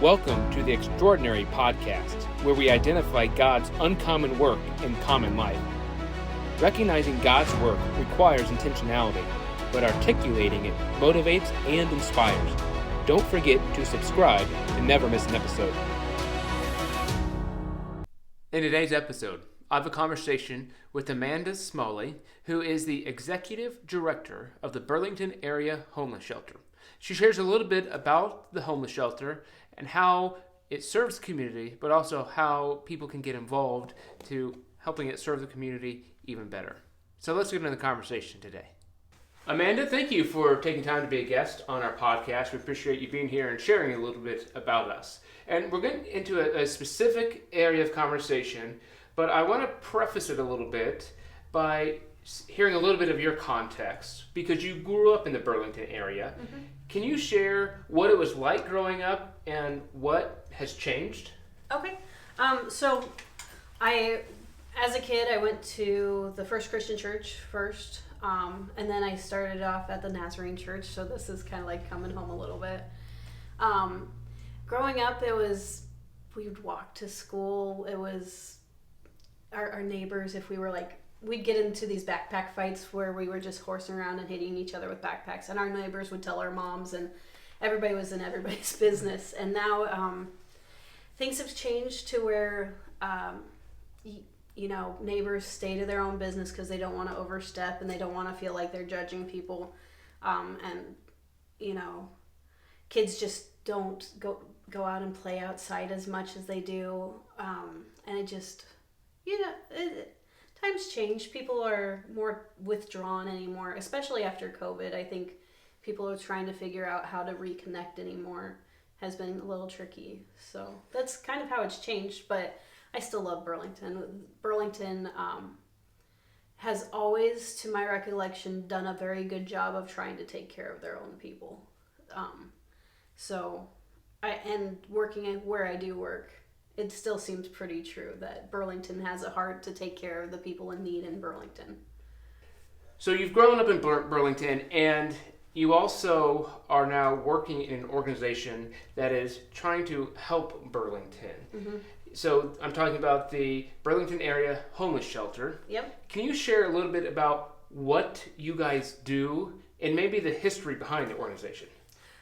Welcome to the Extraordinary Podcast, where we identify God's uncommon work in common life. Recognizing God's work requires intentionality, but articulating it motivates and inspires. Don't forget to subscribe to never miss an episode. In today's episode, I have a conversation with Amanda Smalley, who is the Executive Director of the Burlington Area Homeless Shelter. She shares a little bit about the homeless shelter and how it serves the community, but also how people can get involved to helping it serve the community even better. So let's get into the conversation today. Amanda, thank you for taking time to be a guest on our podcast. We appreciate you being here and sharing a little bit about us. And we're getting into a specific area of conversation, but I want to preface it a little bit by hearing a little bit of your context, because you grew up in the Burlington area. Mm-hmm. Can you share what it was like growing up and what has changed? Okay. So as a kid, I went to the First Christian Church first, and then I started off at the Nazarene Church, so this is kind of like coming home a little bit. Growing up, we would walk to school. It was our neighbors, if we were we'd get into these backpack fights where we were just horsing around and hitting each other with backpacks, and our neighbors would tell our moms, and everybody was in everybody's business. And now things have changed to where neighbors stay to their own business because they don't want to overstep and they don't want to feel like they're judging people, and kids just don't go out and play outside as much as they do, and it just times change. People are more withdrawn anymore, especially after COVID. I think people are trying to figure out how to reconnect anymore. Has been a little tricky. So that's kind of how it's changed, but I still love Burlington. Burlington has always, to my recollection, done a very good job of trying to take care of their own people. And working where I do work, it still seems pretty true that Burlington has a heart to take care of the people in need in Burlington. So you've grown up in Burlington, and you also are now working in an organization that is trying to help Burlington. Mm-hmm. So I'm talking about the Burlington Area Homeless Shelter. Yep. Can you share a little bit about what you guys do and maybe the history behind the organization?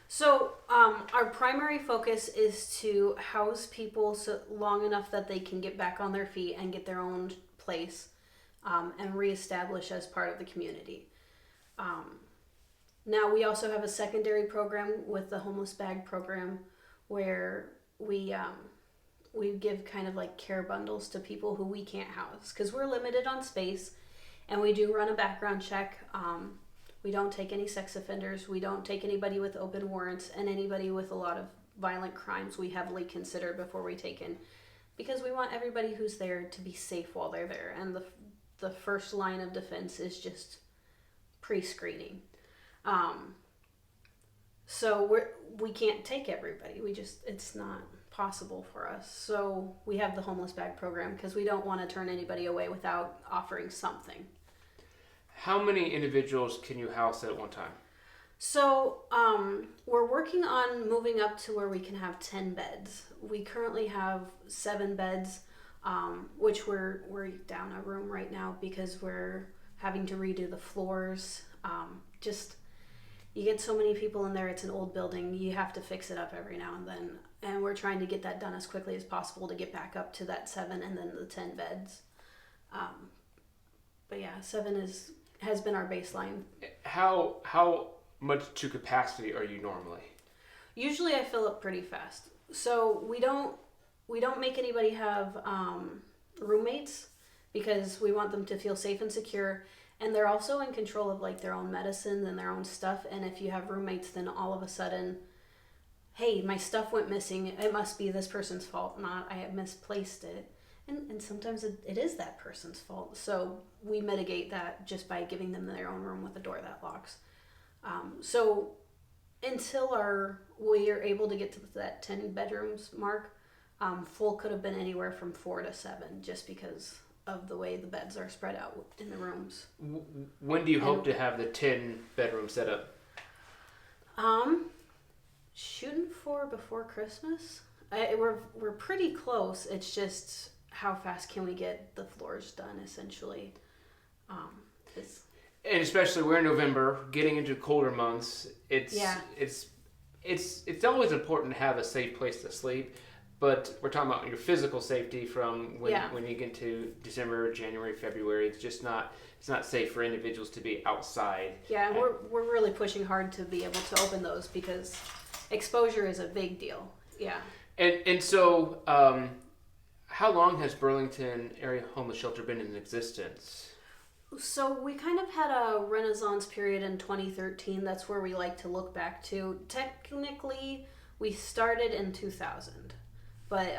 So our primary focus is to house people long enough that they can get back on their feet and get their own place, and reestablish as part of the community. Now we also have a secondary program with the homeless bag program, where we give kind of like care bundles to people who we can't house because we're limited on space, and we do run a background check. We don't take any sex offenders. We don't take anybody with open warrants, and anybody with a lot of violent crimes we heavily consider before we take in, because we want everybody who's there to be safe while they're there. And the first line of defense is just pre-screening. So we can't take everybody. It's not possible for us. So we have the homeless bag program because we don't want to turn anybody away without offering something. How many individuals can you house at one time? So we're working on moving up to where we can have 10 beds. We currently have 7 beds, which we're down a room right now because we're having to redo the floors. You get so many people in there. It's an old building. You have to fix it up every now and then. And we're trying to get that done as quickly as possible to get back up to that 7 and then the 10 beds. But yeah, 7 has been our baseline. How much to capacity are you normally? Usually I fill up pretty fast. So we don't make anybody have roommates because we want them to feel safe and secure, and they're also in control of like their own medicine and their own stuff. And if you have roommates, then all of a sudden, hey, my stuff went missing. It must be this person's fault, not I have misplaced it. And sometimes it is that person's fault. So we mitigate that just by giving them their own room with a door that locks. So until we are able to get to that 10 bedrooms mark, full could have been anywhere from 4 to 7 just because of the way the beds are spread out in the rooms. When do you hope to have the 10 bedroom set up? Shooting before Christmas. We're pretty close. It's just how fast can we get the floors done, essentially. And especially we're in November, getting into colder months. It's always important to have a safe place to sleep, but we're talking about your physical safety from when you get to December, January, February. It's not safe for individuals to be outside. Yeah, and we're really pushing hard to be able to open those because exposure is a big deal. Yeah. And so, how long has Burlington Area Homeless Shelter been in existence? So we kind of had a renaissance period in 2013. That's where we like to look back to. Technically, we started in 2000, but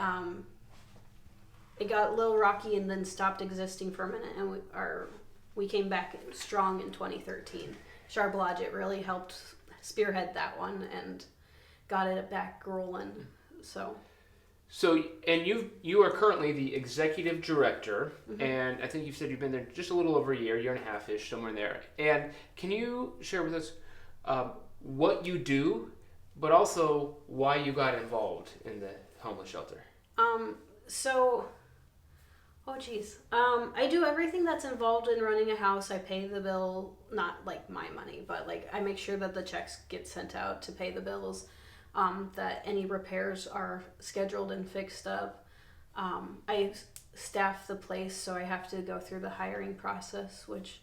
it got a little rocky and then stopped existing for a minute, and we came back strong in 2013. Sharp Blodgett really helped spearhead that one and got it back rolling. So, and you are currently the executive director, and I think you've said you've been there just a little over a year and a half-ish, somewhere in there. And can you share with us what you do, but also why you got involved in the homeless shelter? I do everything that's involved in running a house. I pay the bill, not like my money, but like I make sure that the checks get sent out to pay the bills. That any repairs are scheduled and fixed up. I staff the place, so I have to go through the hiring process, which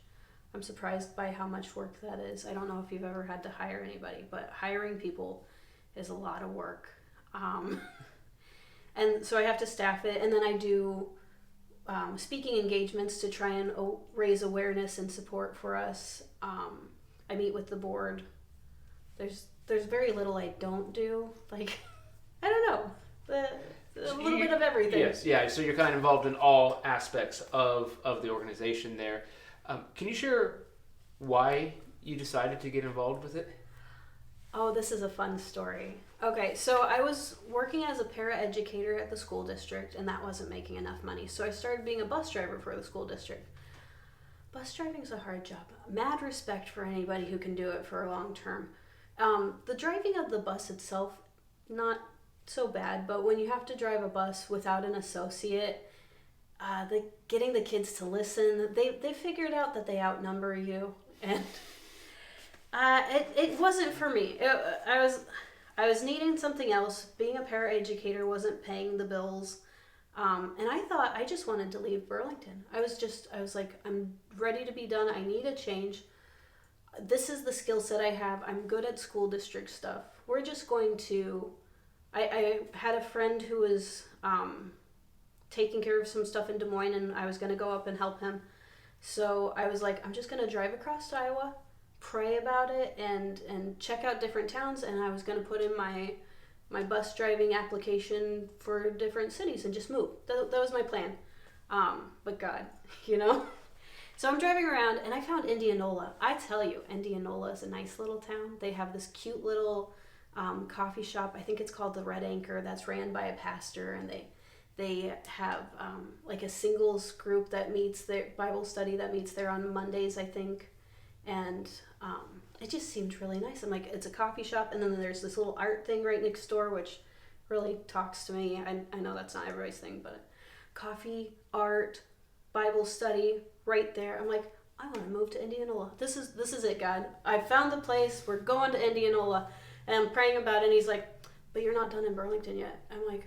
I'm surprised by how much work that is. I don't know if you've ever had to hire anybody, but hiring people is a lot of work. And so I have to staff it, and then I do speaking engagements to try and raise awareness and support for us. I meet with the board. There's very little I don't do. Like, I don't know. A little bit of everything. Yes, yeah. So you're kind of involved in all aspects of the organization there. Can you share why you decided to get involved with it? Oh, this is a fun story. Okay, so I was working as a paraeducator at the school district, and that wasn't making enough money. So I started being a bus driver for the school district. Bus driving's a hard job. Mad respect for anybody who can do it for a long term. The driving of the bus itself, not so bad, but when you have to drive a bus without an associate, getting the kids to listen, they figured out that they outnumber you, and it wasn't for me. I was needing something else. Being a paraeducator wasn't paying the bills, and I thought I just wanted to leave Burlington. I was like, I'm ready to be done. I need a change. This is the skill set I have. I'm good at school district stuff. We're just going to... I had a friend who was taking care of some stuff in Des Moines, and I was going to go up and help him. So I was like, I'm just going to drive across to Iowa, pray about it, and check out different towns, and I was going to put in my bus driving application for different cities and just move. That was my plan. But God, So I'm driving around, and I found Indianola. I tell you, Indianola is a nice little town. They have this cute little coffee shop. I think it's called the Red Anchor. That's ran by a pastor, and they have like a singles group that meets their Bible study that meets there on Mondays, I think. And it just seemed really nice. I'm like, it's a coffee shop, and then there's this little art thing right next door, which really talks to me. I know that's not everybody's thing, but coffee, art, Bible study, right there. I'm like, I want to move to Indianola. This is it, God. I found the place. We're going to Indianola. And I'm praying about it, and he's like, but you're not done in Burlington yet. I'm like,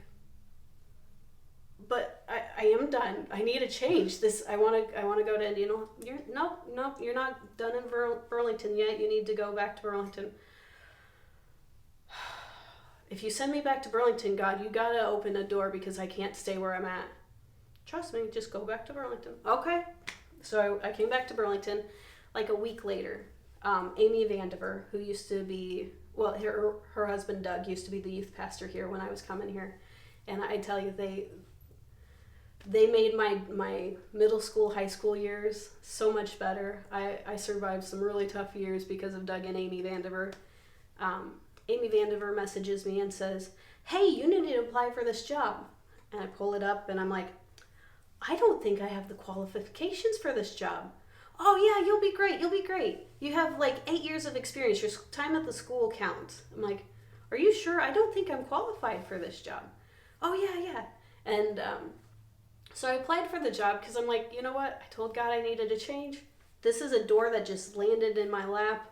but I am done. I need a change. I want to go to Indianola. Nope, you're not done in Burlington yet. You need to go back to Burlington. If you send me back to Burlington, God, you got to open a door because I can't stay where I'm at. Trust me, just go back to Burlington. Okay. So I came back to Burlington like a week later. Amy Vandiver, who used to be, well, her husband Doug used to be the youth pastor here when I was coming here. And I tell you, they made my middle school, high school years so much better. I survived some really tough years because of Doug and Amy Vandiver. Amy Vandiver messages me and says, hey, you need to apply for this job. And I pull it up, and I'm like, I don't think I have the qualifications for this job. Oh yeah, you'll be great. You have like 8 years of experience. Your time at the school counts. I'm like, are you sure? I don't think I'm qualified for this job. Oh, yeah. And so I applied for the job because I'm like, you know what? I told God I needed a change. This is a door that just landed in my lap.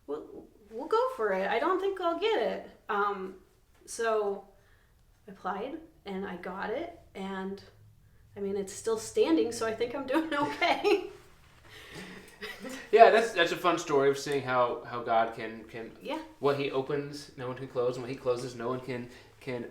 We'll go for it. I don't think I'll get it. So I applied and I got it. And I mean, it's still standing, so I think I'm doing okay. Yeah, that's a fun story of seeing how God can what He opens, no one can close, and what He closes, no one can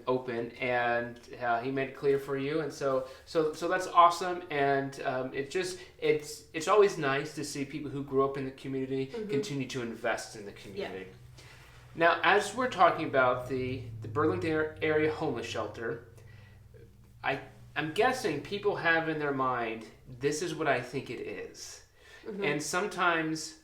open, and He made it clear for you, and so that's awesome, and it's always nice to see people who grew up in the community continue to invest in the community. Yeah. Now, as we're talking about the Burlington Area Homeless Shelter, I'm guessing people have in their mind, this is what I think it is. And sometimes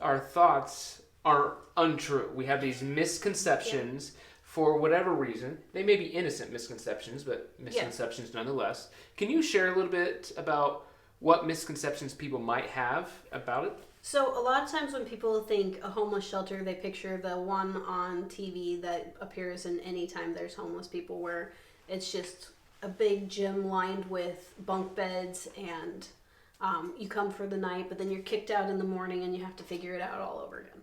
our thoughts are untrue. We have these misconceptions for whatever reason. They may be innocent misconceptions, but misconceptions nonetheless. Can you share a little bit about what misconceptions people might have about it? So a lot of times when people think a homeless shelter, they picture the one on TV that appears in any time there's homeless people, where it's just a big gym lined with bunk beds, and you come for the night, but then you're kicked out in the morning and you have to figure it out all over again.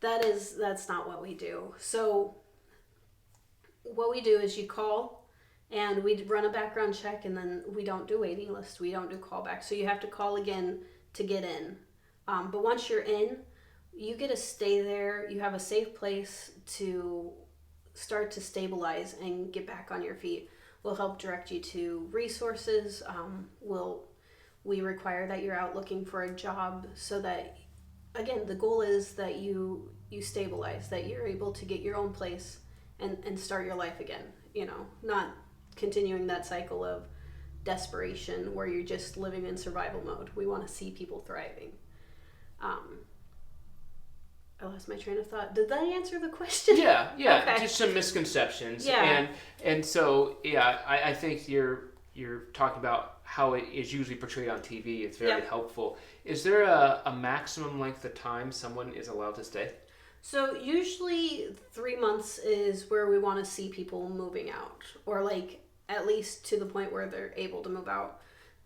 That's not what we do. So what we do is you call and we run a background check, and then we don't do waiting lists. We don't do callbacks. So you have to call again to get in. But once you're in, you get to stay there. You have a safe place to start to stabilize and get back on your feet. We'll help direct you to resources. We require that you're out looking for a job, so that, again, the goal is that you stabilize, that you're able to get your own place and start your life again, not continuing that cycle of desperation where you're just living in survival mode. We want to see people thriving. I lost my train of thought. Did that answer the question? Yeah. Okay. Just some misconceptions. Yeah. And so, I think you're talking about how it is usually portrayed on TV. It's very helpful. Is there a maximum length of time someone is allowed to stay? So usually 3 months is where we want to see people moving out, or like at least to the point where they're able to move out.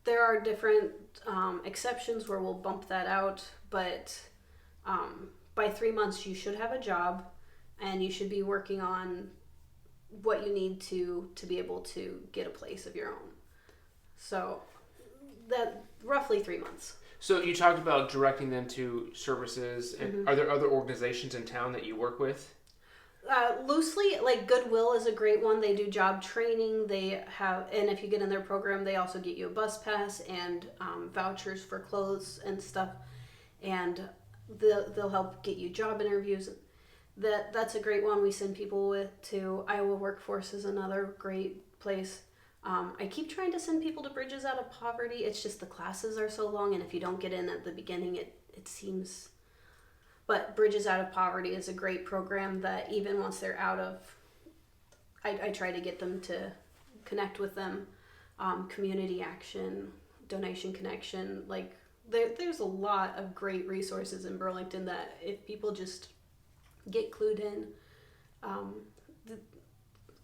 There are different exceptions where we'll bump that out, but by 3 months you should have a job and you should be working on what you need to be able to get a place of your own. So that roughly 3 months. So you talked about directing them to services, and are there other organizations in town that you work with? Loosely, like Goodwill is a great one. They do job training. They have, and if you get in their program, they also get you a bus pass and vouchers for clothes and stuff, and they'll help get you job interviews. That's a great one. We send people to Iowa Workforce is another great place. I keep trying to send people to Bridges Out of Poverty. It's just the classes are so long, and if you don't get in at the beginning, it seems. But Bridges Out of Poverty is a great program that even once they're out of, I try to get them to connect with them. Community Action, Donation Connection, like there's a lot of great resources in Burlington that if people just get clued in.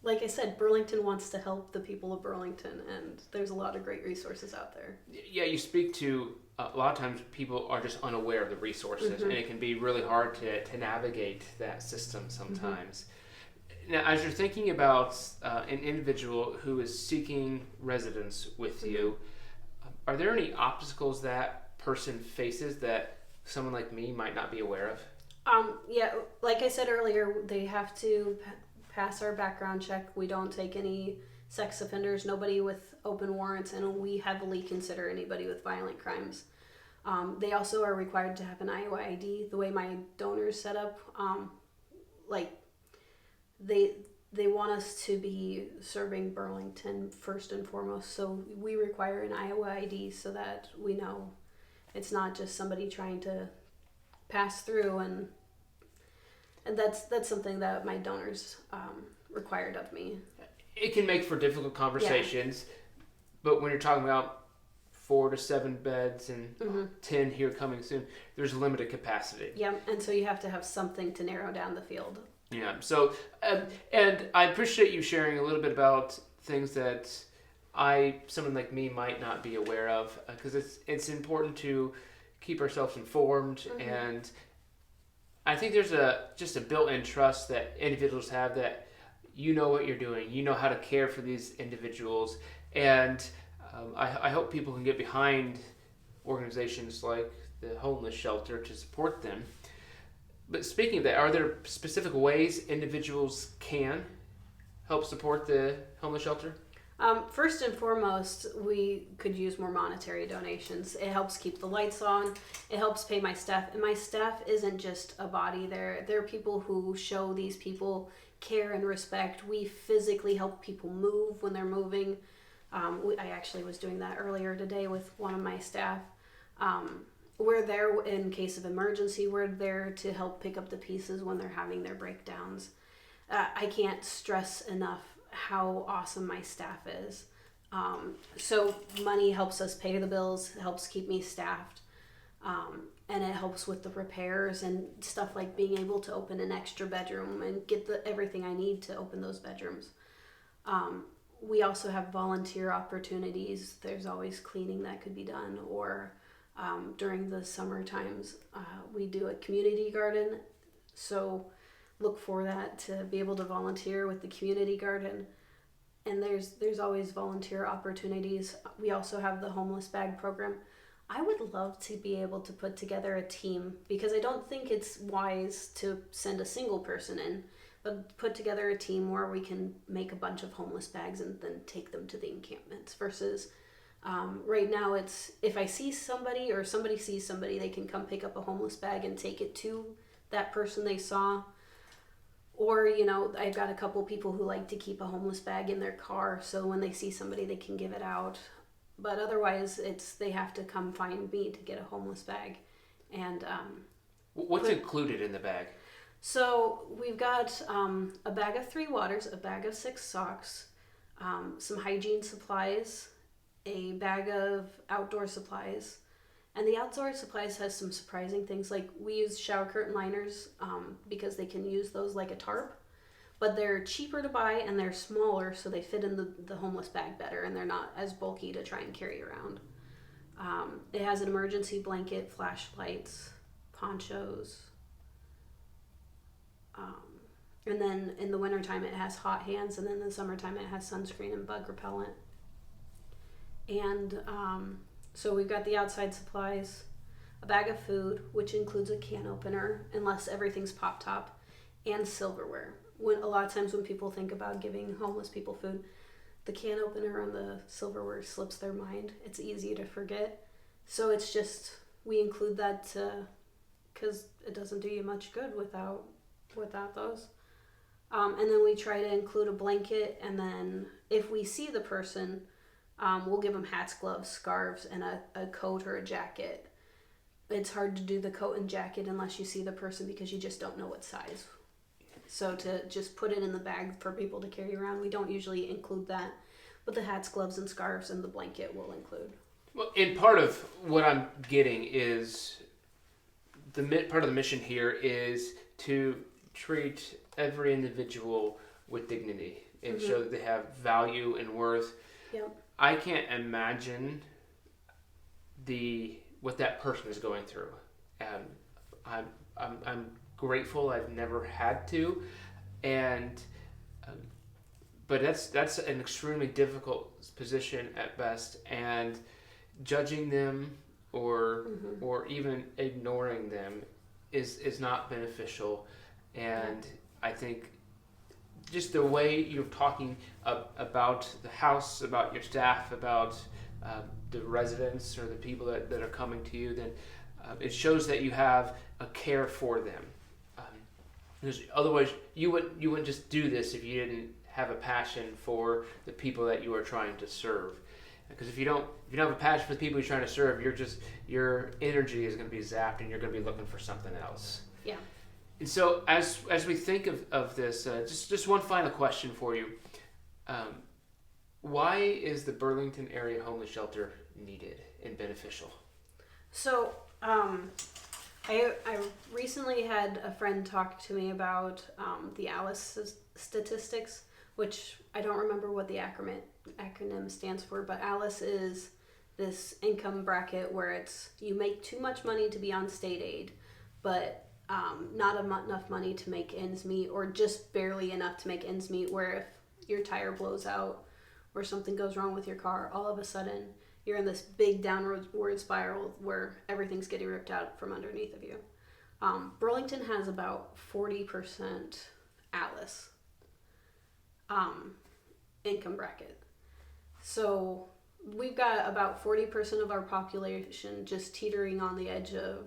Like I said, Burlington wants to help the people of Burlington, and there's a lot of great resources out there. Yeah, you speak to a lot of times people are just unaware of the resources, and it can be really hard to navigate that system sometimes. Now, as you're thinking about an individual who is seeking residence with you, are there any obstacles that person faces that someone like me might not be aware of? Yeah, like I said earlier, they have to pass our background check. We don't take any sex offenders, nobody with open warrants, and we heavily consider anybody with violent crimes. They also are required to have an Iowa ID. The way my donor's set up, they want us to be serving Burlington first and foremost, so we require an Iowa ID so that we know it's not just somebody trying to pass through, and that's something that my donors required of me. It can make for difficult conversations, but when you're talking about 4 to 7 beds and 10 here coming soon, there's limited capacity. Yeah, and so you have to have something to narrow down the field. Yeah. So, and I appreciate you sharing a little bit about things that someone like me, might not be aware of, because it's important to keep ourselves informed, and I think there's just a built-in trust that individuals have that you know what you're doing, you know how to care for these individuals, and I hope people can get behind organizations like the homeless shelter to support them. But speaking of that, are there specific ways individuals can help support the homeless shelter? First and foremost, we could use more monetary donations. It helps keep the lights on. It helps pay my staff. And my staff isn't just a body. They're people who show these people care and respect. We physically help people move when they're moving. I actually was doing that earlier today with one of my staff. We're there in case of emergency. We're there to help pick up the pieces when they're having their breakdowns. I can't stress enough how awesome my staff is. So money helps us pay the bills, helps keep me staffed, and it helps with the repairs and stuff like being able to open an extra bedroom and get everything I need to open those bedrooms. We also have volunteer opportunities. There's always cleaning that could be done, or during the summer times, we do a community garden. So look for that to be able to volunteer with the community garden. And there's always volunteer opportunities. We also have the homeless bag program. I would love to be able to put together a team, because I don't think it's wise to send a single person in, but put together a team where we can make a bunch of homeless bags and then take them to the encampments versus right now it's if I see somebody or somebody sees somebody, they can come pick up a homeless bag and take it to that person they saw. Or, I've got a couple people who like to keep a homeless bag in their car, so when they see somebody, they can give it out. But otherwise, they have to come find me to get a homeless bag. And what's included in the bag? So we've got a bag of 3 waters, a bag of 6 socks, some hygiene supplies, a bag of outdoor supplies. And the outdoor supplies has some surprising things. Like, we use shower curtain liners because they can use those like a tarp. But they're cheaper to buy and they're smaller, so they fit in the homeless bag better, and they're not as bulky to try and carry around. It has an emergency blanket, flashlights, ponchos. And then in the wintertime it has hot hands, and then in the summertime it has sunscreen and bug repellent. And so we've got the outside supplies, a bag of food, which includes a can opener, unless everything's pop top, and silverware. A lot of times when people think about giving homeless people food, the can opener and the silverware slips their mind. It's easy to forget. So it's just, we include that because it doesn't do you much good without those. And then we try to include a blanket, and then if we see the person, we'll give them hats, gloves, scarves, and a coat or a jacket. It's hard to do the coat and jacket unless you see the person, because you just don't know what size. So to just put it in the bag for people to carry around, we don't usually include that. But the hats, gloves, and scarves and the blanket will include. Well, and part of what I'm getting is part of the mission here is to treat every individual with dignity and show that they have value and worth. Yep. I can't imagine what that person is going through. I'm grateful I've never had to, but that's an extremely difficult position at best, and judging them or even ignoring them is not beneficial. And I think just the way you're talking about the house, about your staff, about the residents or the people that are coming to you, then it shows that you have a care for them. Because otherwise, you wouldn't just do this if you didn't have a passion for the people that you are trying to serve. Because if you don't have a passion for the people you're trying to serve, your energy is going to be zapped, and you're going to be looking for something else. Yeah. And so as we think of this, just one final question for you. Why is the Burlington Area Homeless Shelter needed and beneficial? So I recently had a friend talk to me about the ALICE statistics, which I don't remember what the acronym stands for, but ALICE is this income bracket where it's you make too much money to be on state aid, but not enough money to make ends meet, or just barely enough to make ends meet, where if your tire blows out or something goes wrong with your car, all of a sudden you're in this big downward spiral where everything's getting ripped out from underneath of you. Burlington has about 40% ALICE income bracket. So we've got about 40% of our population just teetering on the edge of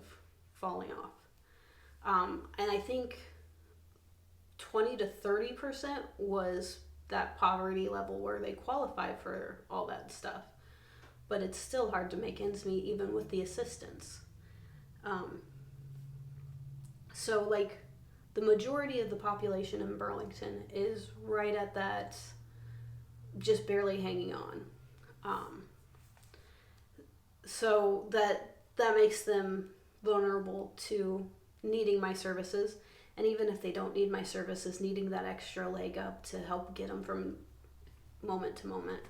falling off. And I think 20 to 30% was that poverty level where they qualify for all that stuff. But it's still hard to make ends meet even with the assistance. So like the majority of the population in Burlington is right at that, just barely hanging on. So that makes them vulnerable to needing my services, and even if they don't need my services, needing that extra leg up to help get them from moment to moment.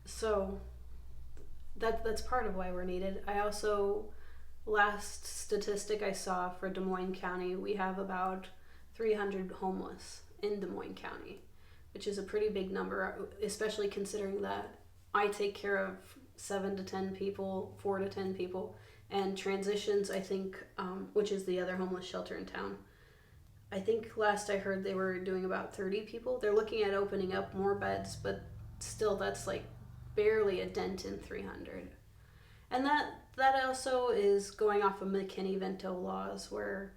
So that's part of why we're needed. I also, last statistic I saw for Des Moines County, we have about 300 homeless in Des Moines County, which is a pretty big number, especially considering that I take care of 7 to 10 people, 4 to 10 people, and Transitions, I think, which is the other homeless shelter in town. I think last I heard they were doing about 30 people. They're looking at opening up more beds, but still that's like barely a dent in 300. And that also is going off of McKinney-Vento laws, where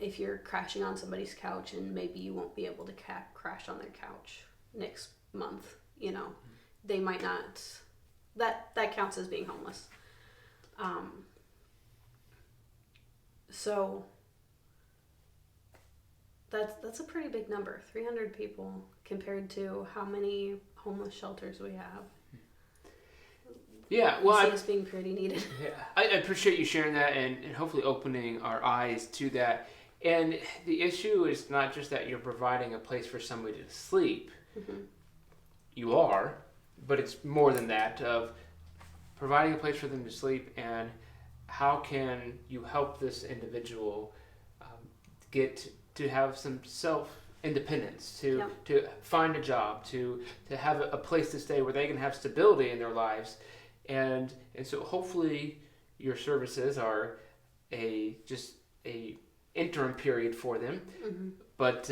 if you're crashing on somebody's couch and maybe you won't be able to crash on their couch next month, they might not, that counts as being homeless. So that's a pretty big number, 300 people compared to how many homeless shelters we have. Yeah, well, it's being pretty needed. Yeah, I appreciate you sharing that and hopefully opening our eyes to that. And the issue is not just that you're providing a place for somebody to sleep. Mm-hmm. You are, but it's more than that, of providing a place for them to sleep, and how can you help this individual get to have some self-independence, to find a job, to have a place to stay where they can have stability in their lives. And so hopefully your services are just a interim period for them, mm-hmm. but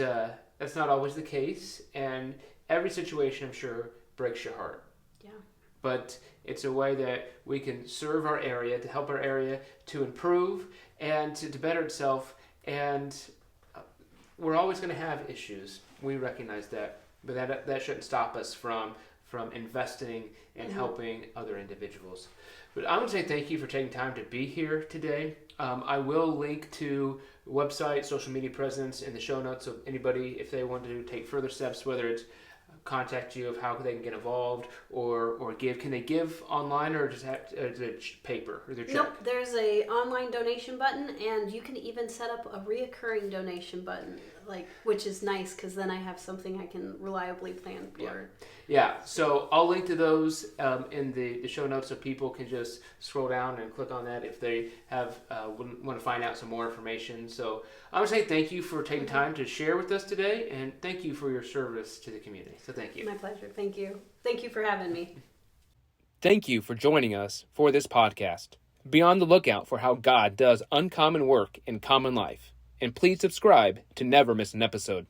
that's not always the case. And every situation, I'm sure, breaks your heart. Yeah. But it's a way that we can serve our area, to help our area to improve and to better itself. And we're always going to have issues. We recognize that, but that shouldn't stop us from investing and mm-hmm. helping other individuals. But I want to say thank you for taking time to be here today. I will link to website, social media presence in the show notes, so anybody, if they want to take further steps, whether it's contact you of how they can get involved or give. Can they give online, or just have paper or their check? Nope, there's a online donation button, and you can even set up a reoccurring donation button, which is nice because then I have something I can reliably plan for. Yeah. So I'll link to those in the show notes, so people can just scroll down and click on that if they have want to find out some more information. So I would say thank you for taking time to share with us today, and thank you for your service to the community. So thank you. My pleasure. Thank you. Thank you for having me. Thank you for joining us for this podcast. Be on the lookout for how God does uncommon work in common life. And please subscribe to never miss an episode.